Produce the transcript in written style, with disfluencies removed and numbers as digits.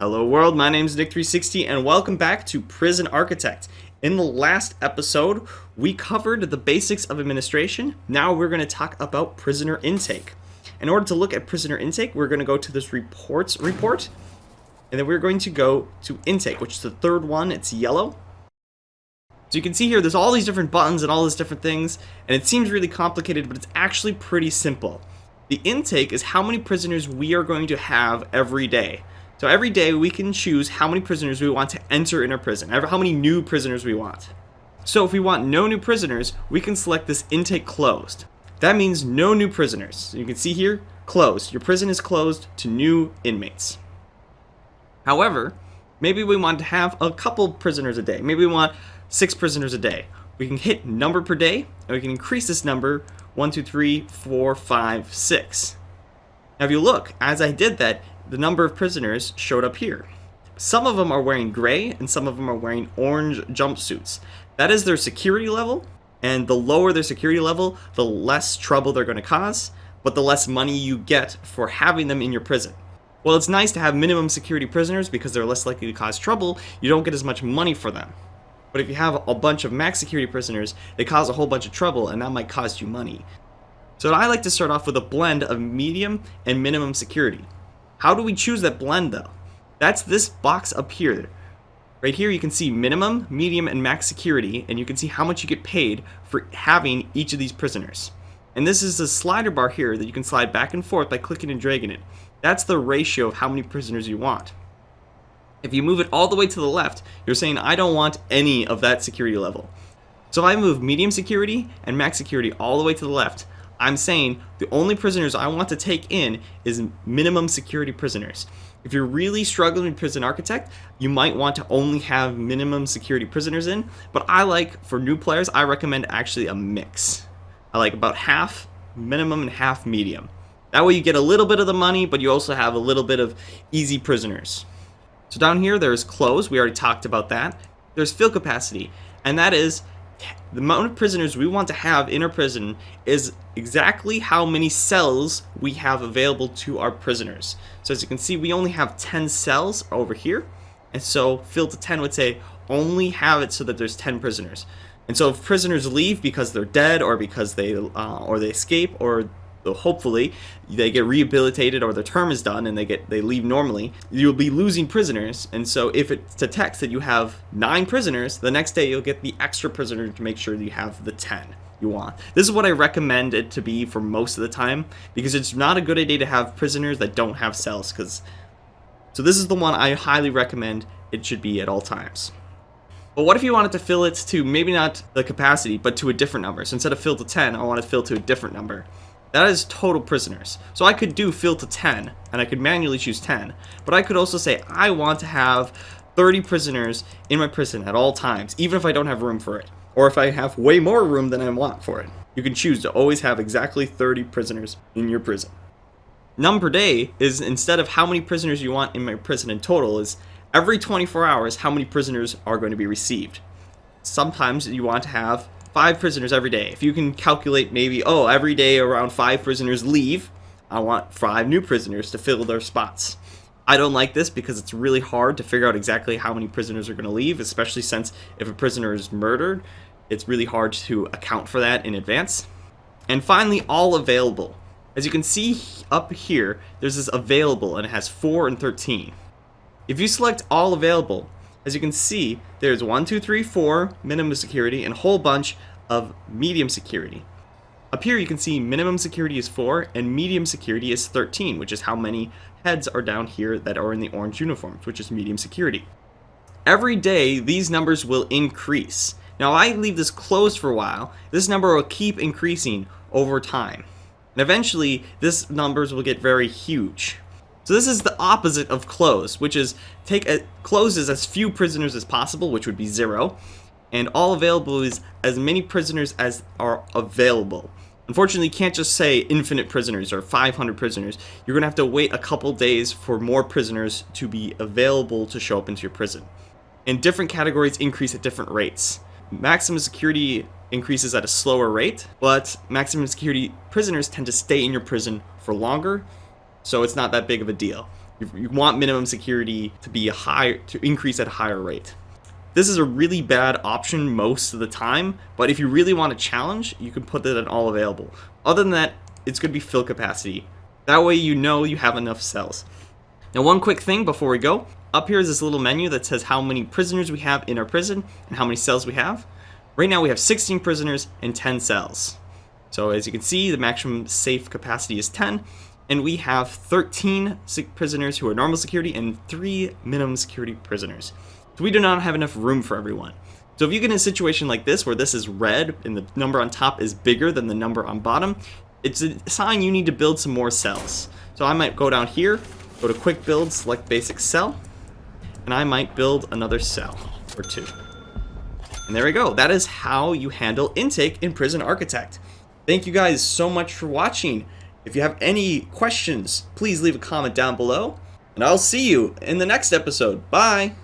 Hello world, my name is Nick360 and welcome back to Prison Architect. In the last episode, we covered the basics of administration. Now we're going to talk about prisoner intake. In order to look at prisoner intake, we're going to go to this reports report, and then we're going to go to intake, which is the third one. It's yellow. So you can see here, there's all these different buttons and all these different things, and it seems really complicated, but it's actually pretty simple. The intake is how many prisoners we are going to have every day. So every day we can choose how many prisoners we want to enter in our prison, how many new prisoners we want. So if we want no new prisoners, we can select this intake closed. That means no new prisoners. So you can see here, closed. Your prison is closed to new inmates. However, maybe we want to have a couple prisoners a day. Maybe we want 6 prisoners a day. We can hit number per day, and we can increase this number 1, 2, 3, 4, 5, 6. Now if you look, as I did that, the number of prisoners showed up here. Some of them are wearing gray and some of them are wearing orange jumpsuits. That is their security level, and the lower their security level, the less trouble they're going to cause, but the less money you get for having them in your prison. Well, it's nice to have minimum security prisoners because they're less likely to cause trouble. You don't get as much money for them. But if you have a bunch of max security prisoners, they cause a whole bunch of trouble and that might cost you money. So I like to start off with a blend of medium and minimum security. How do we choose that blend though? That's this box up here. Right here you can see minimum, medium, and max security, and you can see how much you get paid for having each of these prisoners. And this is a slider bar here that you can slide back and forth by clicking and dragging it. That's the ratio of how many prisoners you want. If you move it all the way to the left, you're saying I don't want any of that security level. So if I move medium security and max security all the way to the left, I'm saying the only prisoners I want to take in is minimum security prisoners. If you're really struggling with Prison Architect, you might want to only have minimum security prisoners in, but for new players, I recommend actually a mix. I like about half minimum and half medium. That way you get a little bit of the money, but you also have a little bit of easy prisoners. So down here, there's close. We already talked about that. There's fill capacity, and that is the amount of prisoners we want to have in our prison is exactly how many cells we have available to our prisoners. So as you can see, we only have 10 cells over here. And so fill to 10 would say only have it so that there's 10 prisoners. And so if prisoners leave because they're dead or because they escape, or hopefully they get rehabilitated or their term is done and they leave normally, you'll be losing prisoners. And so if it detects that you have 9 prisoners, the next day you'll get the extra prisoner to make sure that you have the 10 you want. This is what I recommend it to be for most of the time, because it's not a good idea to have prisoners that don't have cells. So this is the one I highly recommend it should be at all times. But what if you wanted to fill it to maybe not the capacity, but to a different number? So instead of fill to 10, I want to fill to a different number. That is total prisoners. So I could do fill to 10, and I could manually choose 10. But I could also say I want to have 30 prisoners in my prison at all times, even if I don't have room for it. Or if I have way more room than I want for it. You can choose to always have exactly 30 prisoners in your prison. Number per day is, instead of how many prisoners you want in my prison in total, is every 24 hours how many prisoners are going to be received. Sometimes you want to have 5 prisoners every day. If you can calculate maybe, every day around 5 prisoners leave, I want 5 new prisoners to fill their spots. I don't like this because it's really hard to figure out exactly how many prisoners are going to leave, especially since if a prisoner is murdered, it's really hard to account for that in advance. And finally, all available. As you can see up here, there's this available, and it has 4 and 13. If you select all available, as you can see, there's 1, 2, 3, 4 minimum security and a whole bunch of medium security. Up here you can see minimum security is 4 and medium security is 13, which is how many heads are down here that are in the orange uniforms, which is medium security. Every day these numbers will increase. Now I leave this closed for a while, this number will keep increasing over time. And eventually this numbers will get very huge. So this is the opposite of close, which is closes as few prisoners as possible, which would be 0, and all available is as many prisoners as are available. Unfortunately, you can't just say infinite prisoners or 500 prisoners. You're going to have to wait a couple days for more prisoners to be available to show up into your prison. And different categories increase at different rates. Maximum security increases at a slower rate, but maximum security prisoners tend to stay in your prison for longer, so it's not that big of a deal. You want minimum security to be to increase at a higher rate. This is a really bad option most of the time, but if you really want a challenge, you can put that in all available. Other than that, it's going to be fill capacity. That way you know you have enough cells. Now, one quick thing before we go. Up here is this little menu that says how many prisoners we have in our prison and how many cells we have. Right now we have 16 prisoners and 10 cells. So as you can see, the maximum safe capacity is 10, and we have 13 prisoners who are normal security and 3 minimum security prisoners. So we do not have enough room for everyone. So if you get in a situation like this where this is red and the number on top is bigger than the number on bottom, it's a sign you need to build some more cells. So I might go down here, go to quick build, select basic cell, and I might build another cell or 2. And there we go. That is how you handle intake in Prison Architect. Thank you guys so much for watching. If you have any questions, please leave a comment down below, and I'll see you in the next episode. Bye!